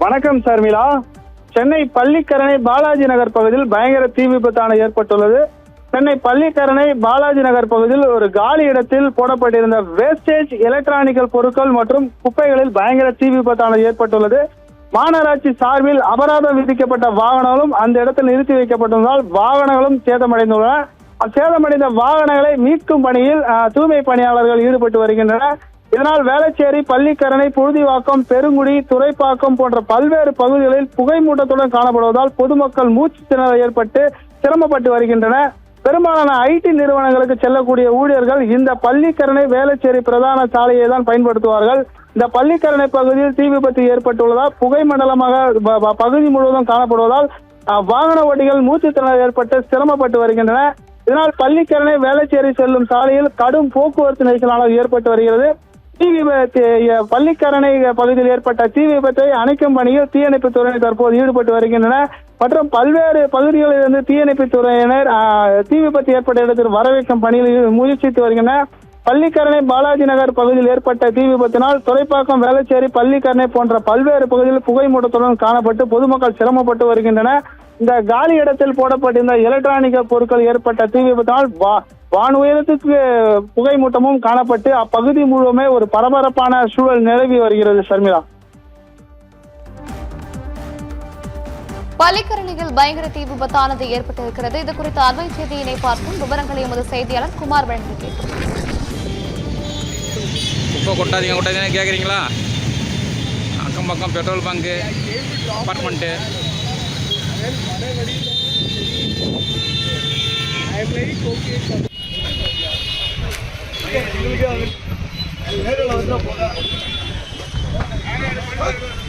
வணக்கம் சர்மிளா. சென்னை பள்ளிக்கரணை பாலாஜி நகர் பகுதியில் பயங்கர தீ விபத்தான ஏற்பட்டுள்ளது. சென்னை பள்ளிக்கரணை பாலாஜி நகர் பகுதியில் ஒரு காலி இடத்தில் போடப்பட்டிருந்த வேஸ்டேஜ் எலக்ட்ரானிக்கல் பொருட்கள் மற்றும் குப்பைகளில் பயங்கர தீ விபத்தானது ஏற்பட்டுள்ளது. மாநகராட்சி சார்பில் அபராதம் விதிக்கப்பட்ட வாகனங்களும் அந்த இடத்தில் நிறுத்தி வைக்கப்பட்டிருந்தால் வாகனங்களும் சேதமடைந்துள்ளன. சேதமடைந்த வாகனங்களை மீட்கும் பணியில் தூய்மை பணியாளர்கள் ஈடுபட்டு வருகின்றனர். இதனால் வேளச்சேரி, பள்ளிக்கரணை, புழுதிவாக்கம், பெருங்குடி, துறைப்பாக்கம் போன்ற பல்வேறு பகுதிகளில் புகை மூட்டத்துடன் காணப்படுவதால் பொதுமக்கள் மூச்சு திணறல் ஏற்பட்டு சிரமப்பட்டு வருகின்றனர். பெரும்பாலான ஐடி நிறுவனங்களுக்கு செல்லக்கூடிய ஊழியர்கள் இந்த பள்ளிக்கரணை, வேளச்சேரி பிரதான சாலையை தான் பயன்படுத்துவார்கள். இந்த பள்ளிக்கரணை பகுதியில் தீ விபத்து ஏற்பட்டுள்ளதால் புகை மண்டலமாக பகுதி முழுவதும் காணப்படுவதால் வாகன ஓட்டிகள் மூச்சு திணறல் ஏற்பட்டு சிரமப்பட்டு வருகின்றனர். இதனால் பள்ளிக்கரணை, வேளச்சேரி செல்லும் சாலையில் கடும் போக்குவரத்து நெரிசலானது ஏற்பட்டு வருகிறது. தீ விபத்து பள்ளிக்கரணை பகுதியில் ஏற்பட்ட தீ விபத்தை அணைக்கும் பணியில் தீயணைப்பு துறையினர் தற்போது ஈடுபட்டு வருகின்றனர். மற்றும் பல்வேறு பகுதிகளில் இருந்து தீயணைப்பு துறையினர் தீ விபத்து ஏற்பட்ட இடத்தில் வரவேற்கும் பணியில் முயற்சித்து வருகின்றனர். பள்ளிக்கரணை பாலாஜி நகர் பகுதியில் ஏற்பட்ட தீ விபத்தினால் துறைப்பாக்கம், வேளச்சேரி, பள்ளிக்கரணை போன்ற பல்வேறு பகுதிகளில் புகை மூட்டத்துடன் காணப்பட்டு பொதுமக்கள் சிரமப்பட்டு வருகின்றனர். இந்த காலி இடத்தில் போடப்பட்டிருந்த எலக்ட்ரானிக் பொருட்கள் ஏற்பட்ட தீ விபத்தினால் வான் உயரத்துக்கு புகை மூட்டமும் காணப்பட்டு அப்பகுதி முழுவதுமே ஒரு பரபரப்பான சூழல் நிலவி வருகிறது. ஷர்மிளா, பள்ளிக்கரணையில் பயங்கர தீ விபத்தானது ஏற்பட்டிருக்கிறது. இது குறித்த அண்மை செய்தியினை பார்க்கும் விவரங்களை எமது செய்தியாளர் குமார் வழங்கி கேட்கிறார். குப்பை கொட்டாதீங்க கேட்குறீங்களா? அக்கம் பக்கம் பெட்ரோல் பங்கு, அப்பார்ட்மெண்ட்டு, உங்களுக்கு